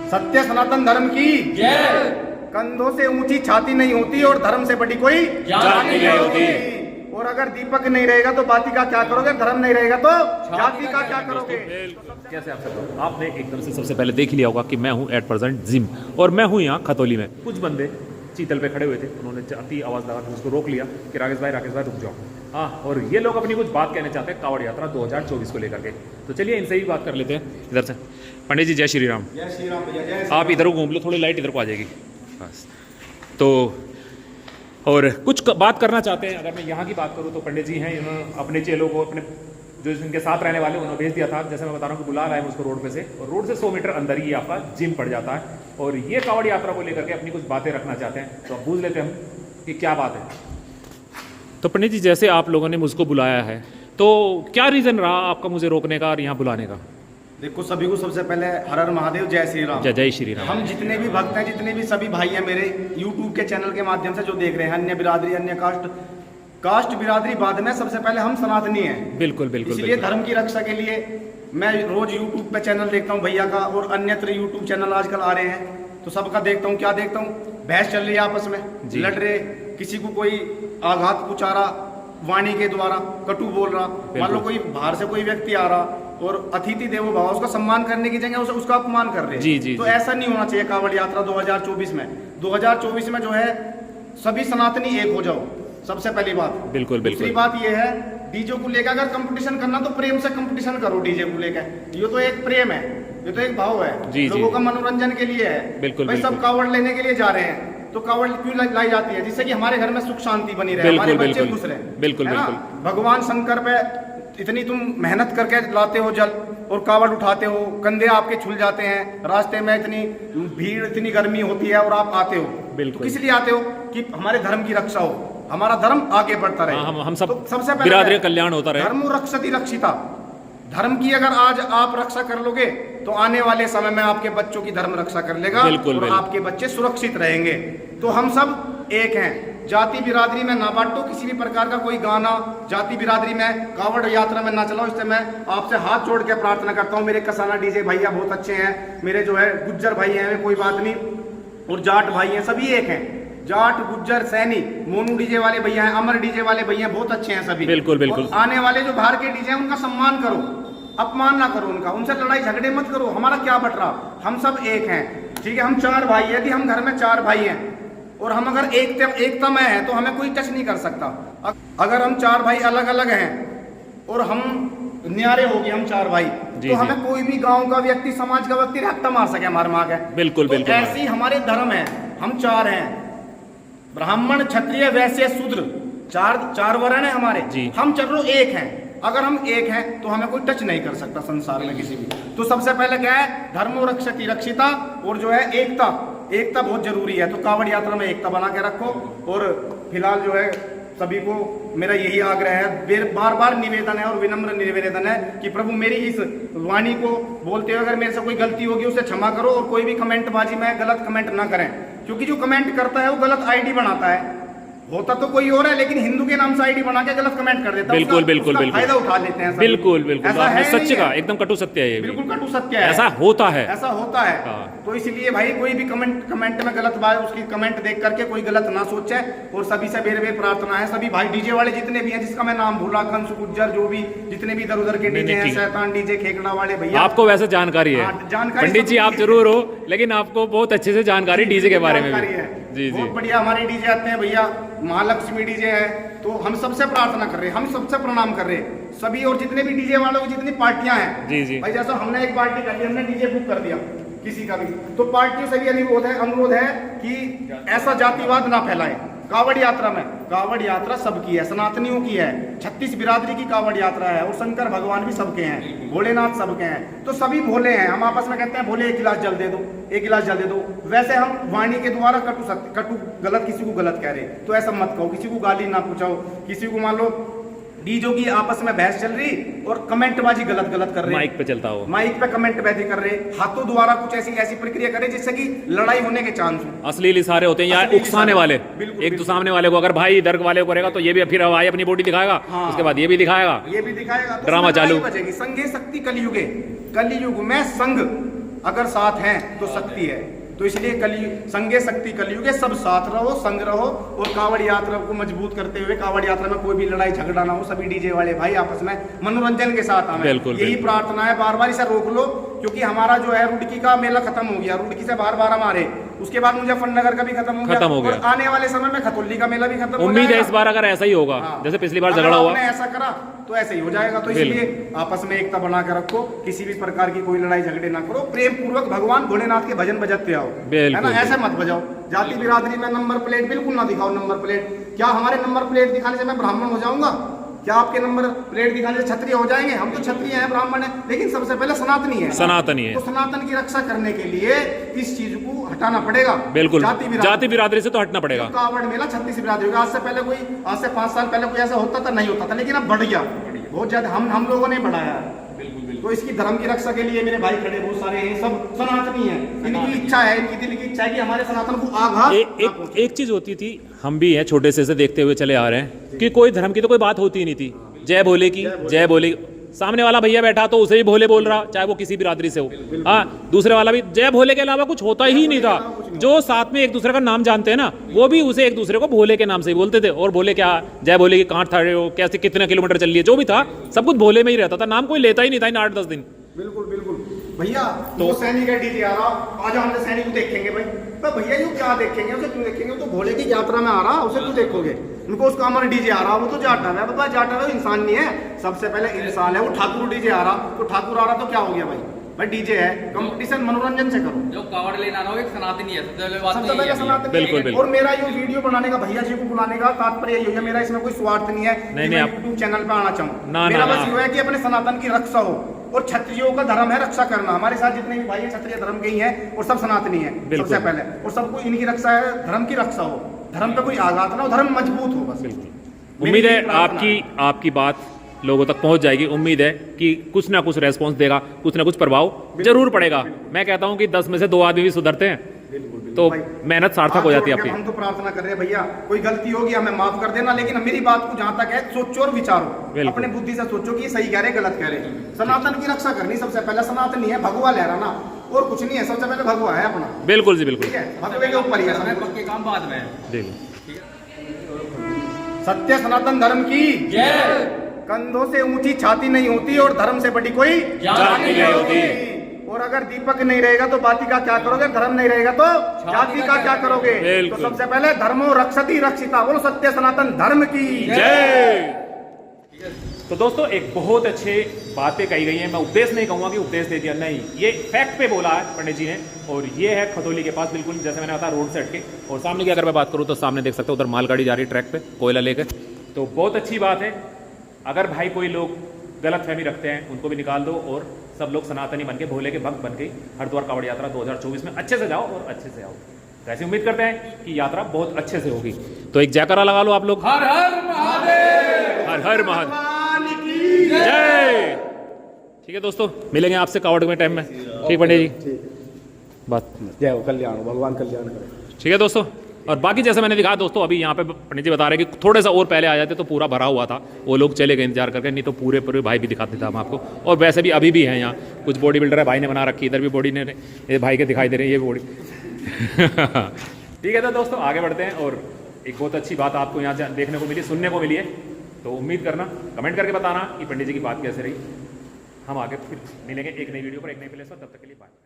सत्य सनातन धर्म की जय। कंधों से ऊंची छाती नहीं होती और धर्म से बड़ी कोई जाति नहीं होती। और अगर दीपक नहीं रहेगा तो बाती का क्या करोगे, धर्म नहीं रहेगा तो जाति का क्या करोगे। कैसे आप सब आपने एकदम से सबसे पहले देख लिया होगा कि मैं हूं एट प्रेजेंट जिम और मैं हूं यहाँ खतौली में। कुछ बंदे चीतल पे खड़े हुए थे, उन्होंने जाती आवाज़ लगा के उसको रोक लिया कि राकेश भाई रुक जाओ। हाँ, और ये लोग अपनी कुछ बात कहना चाहते हैं कांवड़ यात्रा 2024 को लेकर के। तो चलिए इनसे ही बात कर लेते हैं। इधर से पंडित जी जय श्री राम। जय श्री राम भैया, जय। आप इधर घूम लो, थोड़ी लाइट इधर को आ जाएगी बस। तो और कुछ बात करना चाहते हैं। अगर मैं यहाँ की बात करूँ तो पंडित जी हैं, इन्होंने अपने चेलों को अपने जो इनके साथ रहने वाले उन्होंने भेज दिया था। जैसे मैं बता रहा हूँ कि बुला रहा है उसको रोड पे से, और रोड से 100 मीटर अंदर ही आपका जिम पड़ जाता है। और ये कांवड़ यात्रा को लेकर के अपनी कुछ बातें रखना चाहते हैं, तो अब पूछ लेते हैं हम कि क्या बात है। तो पंडित जी, जैसे आप लोगों ने मुझको बुलाया है तो क्या रीज़न रहा आपका मुझे रोकने का और यहाँ बुलाने का? देखो, सभी को सबसे पहले हर हर महादेव, जय श्री राम। जय श्री राम। हम जितने भी भक्त हैं, जितने भी सभी भाई हैं मेरे यूट्यूब के चैनल के माध्यम से जो देख रहे हैं, अन्य बिरादरी, अन्य कास्ट बिरादरी बाद में, सबसे पहले हम सनातनी हैं। बिल्कुल बिल्कुल। इसलिए धर्म की रक्षा के लिए मैं रोज यूट्यूब पे चैनल देखता हूँ भैया का, और अन्यत्र यूट्यूब चैनल आजकल आ रहे हैं तो सबका देखता हूँ। क्या देखता हूँ, बहस चल रही है आपस में, लड़ रहे, किसी को कोई आघात पहुंचा रहा वाणी के द्वारा, कटु बोल रहा। मान लो कोई बाहर से कोई व्यक्ति आ रहा और अतिथि देवो भव, उसका सम्मान करने की जगह उसका अपमान कर रहे हैं। तो ऐसा नहीं होना चाहिए। कांवड़ यात्रा 2024 में जो है सभी सनातनी एक हो जाओ, सबसे पहली बात। बिल्कुल बिल्कुल। दूसरी बात ये है, डीजे को लेकर अगर कंपटीशन करना तो प्रेम से कंपटीशन करो। डीजे को लेकर ये तो एक प्रेम है, ये तो एक भाव है, लोगों का मनोरंजन के लिए है। बिल्कुल भाई सब कांवड़ लेने के लिए जा रहे हैं तो कांवड़ क्यों लाई जाती है? जिससे कि हमारे घर में सुख शांति बनी रहे, हमारे बच्चे खुश रहे। बिल्कुल बिल्कुल। भगवान शंकर पे इतनी तुम मेहनत करके लाते हो जल और कांवड़ उठाते हो, कंधे आपके छुल जाते हैं, रास्ते में इतनी भीड़, इतनी गर्मी होती है और आप आते हो। तो किस लिए आते हो? कि हमारे धर्म की रक्षा हो, हमारा धर्म आगे बढ़ता रहे। हम सब तो सबसे पहले बिरादरी कल्याण होता रहे। धर्म रक्षति रक्षिता, धर्म की अगर आज आप रक्षा कर लोगे तो आने वाले समय में आपके बच्चों की धर्म रक्षा कर लेगा। बिल्कुल, और आपके बच्चे सुरक्षित रहेंगे। तो हम सब एक हैं। जाति बिरादरी में ना बांटो, किसी भी प्रकार का कोई गाना जाति बिरादरी में, कांवड़ यात्रा में ना चलाओ। इससे मैं आपसे हाथ जोड़ के प्रार्थना करता हूँ। मेरे कसाना डीजे भैया बहुत अच्छे हैं, मेरे जो है गुज्जर भाई हैं, कोई बात नहीं, और जाट भाई हैं, सभी एक हैं। जाट, गुज्जर, सैनी, मोनू डीजे वाले भैया हैं, अमर डीजे वाले भैया बहुत अच्छे हैं सभी। बिल्कुल बिल्कुल। आने वाले जो बाहर के डीजे हैं उनका सम्मान करो, अपमान ना करो उनका, उनसे लड़ाई झगड़े मत करो। हमारा क्या बट रहा, हम सब एक हैं, ठीक है। हम 4 भाई हैं, यदि हम घर में 4 भाई हैं और हम अगर एकता में हैं तो हमें कोई टच नहीं कर सकता। अगर हम 4 भाई अलग अलग हैं और हम न्यारे हो गए, हम 4 भाई, तो हमें कोई भी गांव का व्यक्ति, समाज का व्यक्ति रट्टा मार सके, मार मार के। बिल्कुल बिल्कुल। ऐसी हमारे धर्म है, हम 4 हैं, ब्राह्मण, क्षत्रिय, वैश्य, शूद्र, 4 वर्ण है हमारे। हम चारों एक हैं। अगर हम एक हैं तो हमें कोई टच नहीं कर सकता संसार में किसी भी। तो सबसे पहले क्या है, धर्मो रक्षति रक्षिता, और जो है एकता बहुत जरूरी है। तो कांवड़ यात्रा में एकता बना के रखो। और फिलहाल जो है सभी को मेरा यही आग्रह है, बार बार निवेदन है और विनम्र निवेदन है कि प्रभु मेरी इस वाणी को बोलते हुए अगर मेरे से कोई गलती होगी उसे क्षमा करो। और कोई भी कमेंट बाजी में गलत कमेंट ना करें, क्योंकि जो कमेंट करता है वो गलत आईडी बनाता है। होता तो कोई और है लेकिन हिंदू के नाम से आईडी बना के गलत कमेंट कर देता है। बिल्कुल बिल्कुल बिल्कुल। फायदा उठा लेते हैं। बिल्कुल बिल्कुल। सच का एकदम कटु सत्य है ये। बिल्कुल कटु सत्य है। ऐसा होता है, ऐसा होता है। तो इसलिए भाई कोई भी कमेंट में गलत बात, उसकी कमेंट देख करके कोई गलत ना सोचे। और सभी से मेरे प्रार्थना है, सभी भाई डीजे वाले जितने भी हैं, जिसका मैं नाम भूला, कंस, गुज्जर, जो भी जितने भी इधर उधर के डीजे हैं, शैतान डीजे, खेकड़ा वाले भैया, आपको वैसे जानकारी है। पंडित जी आप जरूर हो, लेकिन आपको बहुत अच्छे से जानकारी डीजे के बारे में है। जी बहुत बढ़िया हमारे डीजे आते हैं भैया, महालक्ष्मी डीजे है। तो हम सबसे प्रार्थना कर रहे हैं, हम सबसे प्रणाम कर रहे हैं सभी, और जितने भी डीजे वालों की जितनी पार्टियां हैं। जी भाई, जैसा हमने एक पार्टी कर ली, हमने डीजे बुक कर दिया किसी का भी, तो पार्टियों से भी अनुरोध है कि ऐसा जातिवाद ना फैलाए। कांवड़ यात्रा में, कांवड़ यात्रा सबकी है, सनातनियों की है, 36 बिरादरी की कांवड़ यात्रा है। और शंकर भगवान भी सबके हैं, भोलेनाथ सबके हैं। तो सभी भोले हैं। हम आपस में कहते हैं भोले 1 गिलास जल दे दो, 1 गिलास जल दे दो। वैसे हम वाणी के द्वारा कटु गलत किसी को गलत कह रहे, तो ऐसा मत कहो, किसी को गाली ना पूछाओ, किसी को मान लो डीजो की आपस में बहस चल रही और कमेंटबाजी गलत कर रहे, माइक पे चलता हो, माइक पे कमेंटबाजी कर रहे, हाथों द्वारा कुछ ऐसी प्रक्रिया करे जिससे कि लड़ाई होने के चांस हो। अश्लील इशारे होते हैं या उकसाने वाले। एक तो सामने वाले को, अगर भाई दर्द वाले को करेगा तो ये भी फिर भाई अपनी बॉडी दिखाएगा। हाँ। उसके बाद ये भी दिखाएगा, तो ड्रामा चालू। संघे शक्ति कलयुग में संघ अगर साथ हैं तो शक्ति है। तो इसलिए संगे शक्ति कलयुगे, सब साथ रहो, संग रहो और कांवड़ यात्रा को मजबूत करते हुए कांवड़ यात्रा में कोई भी लड़ाई झगड़ा ना हो, सभी डीजे वाले भाई आपस में मनोरंजन के साथ आए। यही प्रार्थना है, बार बार इसे रोक लो, क्योंकि हमारा जो है रुड़की का मेला खत्म हो गया, रुड़की से बार हमारे, उसके बाद मुजफ्फरनगर का भी खत्म हो गया और आने वाले समय में खतौली का मेला भी खत्म हो जाएगा। उम्मीद है इस बार अगर ऐसा ही होगा, जैसे पिछली बार झगड़ा हुआ, ऐसा करा तो ऐसे ही हो जाएगा। तो इसलिए आपस में एकता बना के रखो, किसी भी प्रकार की कोई लड़ाई झगड़े ना करो, प्रेम पूर्वक भगवान भोलेनाथ के भजन बजाते आओ, है ना, ऐसे मत बजाओ। जाति बिरादरी में नंबर प्लेट बिल्कुल ना दिखाओ। नंबर प्लेट क्या, हमारे नंबर प्लेट दिखाने से मैं ब्राह्मण हो जाऊंगा? क्या आपके नंबर प्लेट दिखाने से क्षत्रिय हो जाएंगे? हम तो क्षत्रिय हैं, ब्राह्मण है, लेकिन सबसे पहले सनातनी है। सनातनी है, तो सनातन की रक्षा करने के लिए इस चीज को हटाना पड़ेगा। बिल्कुल, जाति बिरादरी से तो हटना पड़ेगा। कावड़ मेला 36 बिरादरी होगा। आज से 5 साल पहले कोई ऐसा होता था? नहीं होता था, लेकिन अब बढ़ गया बहुत ज्यादा। हम लोगों ने बढ़ाया। तो इसकी धर्म की रक्षा के लिए मेरे भाई खड़े बहुत सारे हैं, सब सनातनी हैं। इनकी इच्छा है, इनकी दिल की इच्छा है कि हमारे सनातन को आघात। एक चीज होती थी, हम भी हैं छोटे से देखते हुए चले आ रहे हैं कि कोई धर्म की तो कोई बात होती ही नहीं थी। जय भोले की जय भोले, सामने वाला भैया बैठा तो उसे भी भोले बोल रहा, चाहे वो किसी बिरादरी से हो। हाँ, दूसरे वाला भी जय भोले के अलावा कुछ होता ही नहीं था। जो साथ में एक दूसरे का नाम जानते हैं ना, वो भी उसे एक दूसरे को भोले के नाम से ही बोलते थे। और भोले क्या, जय भोले की कांट था, कैसे कितने किलोमीटर चल रही है, जो भी था सब कुछ भोले में ही रहता था, नाम कोई लेता ही नहीं था इन 8-10 दिन। बिल्कुल भैया, तो सैनिक का डीजे आ रहा, आज हम सैनिक को देखेंगे भाई, तो भैया ये क्या देखेंगे, उसे क्यों देखेंगे? तो भोले की यात्रा में आ रहा, उसे क्यों देखोगे? उनको उसका अमर डीजे आ रहा, वो तो जाटा है बाबा, जाटा है, इंसान नहीं है, सबसे पहले इंसान है। वो ठाकुर डीजे आ रहा, तो ठाकुर आ रहा तो क्या हो गया भाई डीजे है, कंपटीशन मनोरंजन से करो। जो कावड़ लेना ना हो, एक सनातनी है, सबसे पहले सनातनी। बिल्कुल। और मेरा ये वीडियो बनाने का, भैया जी को बुलाने का तात्पर्य यही है, मेरा इसमें कोई स्वार्थ नहीं है, मैं यूट्यूब चैनल पे आना चाहूँ। मेरा बस ये है कि अपने सनातन की रक्षा हो, और क्षत्रियों का धर्म है रक्षा करना। हमारे साथ जितने भी भाई हैं क्षत्रिय धर्म के ही हैं, और सब सनातनी है सबसे पहले, और सबको इनकी रक्षा है, धर्म की रक्षा हो, धर्म पे कोई आघात ना हो, धर्म मजबूत हो बस। उम्मीद है आपकी बात लोगों तक पहुंच जाएगी। उम्मीद है कि कुछ ना कुछ रेस्पॉन्स देगा, कुछ ना कुछ प्रभाव जरूर पड़ेगा। मैं कहता हूं कि 10 में से 2 आदमी भी सुधरते हैं तो मेहनत सार्थक हो जाती है आपकी। हम तो प्रार्थना कर रहे हैं भैया, कोई गलती होगी हमें माफ कर देना, लेकिन मेरी बात को जहां तक है सोचो और विचारो, अपने बुद्धि से सोचो कि ये सही कह रहे गलत कह रहे। सनातन की रक्षा करनी सबसे पहले, सनातनी है, भगवा लहराना और कुछ नहीं है, सबसे पहले भगवा है अपना। बिल्कुल जी बिल्कुल, भगवे के ऊपर ही है, पक्के काम बाद में। सत्य सनातन धर्म की जय। कंधों से ऊंची छाती नहीं होती और धर्म से बड़ी कोई जाति नहीं होती। और अगर दीपक नहीं रहेगा तो बाती का क्या करोगे? धर्म नहीं रहेगा तो जाति का क्या करोगे? तो सबसे पहले धर्मो रक्षति रक्षिता, बोलो सत्य सनातन धर्म की जय। तो दोस्तों, एक बहुत अच्छे बातें कही गई हैं। मैं उपदेश नहीं कहूंगा कि उपदेश दे दिया, नहीं, ये फैक्ट पे बोला है पंडित जी ने। और ये है खतौली के पास, बिल्कुल जैसे मैंने बताया रोड से हटके। और सामने की अगर मैं बात करूँ तो सामने देख सकते हो, उधर मालगाड़ी जा रही है ट्रैक पे कोयला लेकर। तो बहुत अच्छी बात है। अगर भाई कोई लोग गलत फहमी रखते हैं उनको भी निकाल दो, और सब लोग सनातनी बन के, भोले के भक्त बन के हरिद्वार कांवड़ यात्रा 2024 में अच्छे से जाओ और अच्छे से आओ। वैसे उम्मीद करते हैं कि यात्रा बहुत अच्छे से होगी। तो एक जयकारा लगा लो आप लोग, हर हर महादेव, हर हर महादेव जय। ठीक है दोस्तों, मिलेंगे आपसे कांवड़ में टाइम में। ठीक पंडित जी, बात जय हो, कल्याण भगवान कल्याण करे। ठीक है दोस्तों। और बाकी जैसे मैंने दिखाया दोस्तों, अभी यहाँ पे पंडित जी बता रहे हैं कि थोड़ा सा और पहले आ जाते तो पूरा भरा हुआ था, वो लोग चले गए इंतजार करके, नहीं तो पूरे भाई भी दिखाते थे हम आपको। और वैसे भी अभी भी हैं यहाँ कुछ बॉडी बिल्डर है, भाई ने बना रखी, इधर भी बॉडी ने, ये भाई के दिखाई दे रहे हैं ये बॉडी। ठीक है तो दोस्तों, आगे बढ़ते हैं। और एक बहुत अच्छी बात आपको यहाँ देखने को मिली, सुनने को मिली है, तो उम्मीद करना, कमेंट करके बताना कि पंडित जी की बात कैसे रही। हम आगे फिर मिलेंगे एक नई वीडियो पर, एक नई प्लेस पर, तब तक के लिए बाय।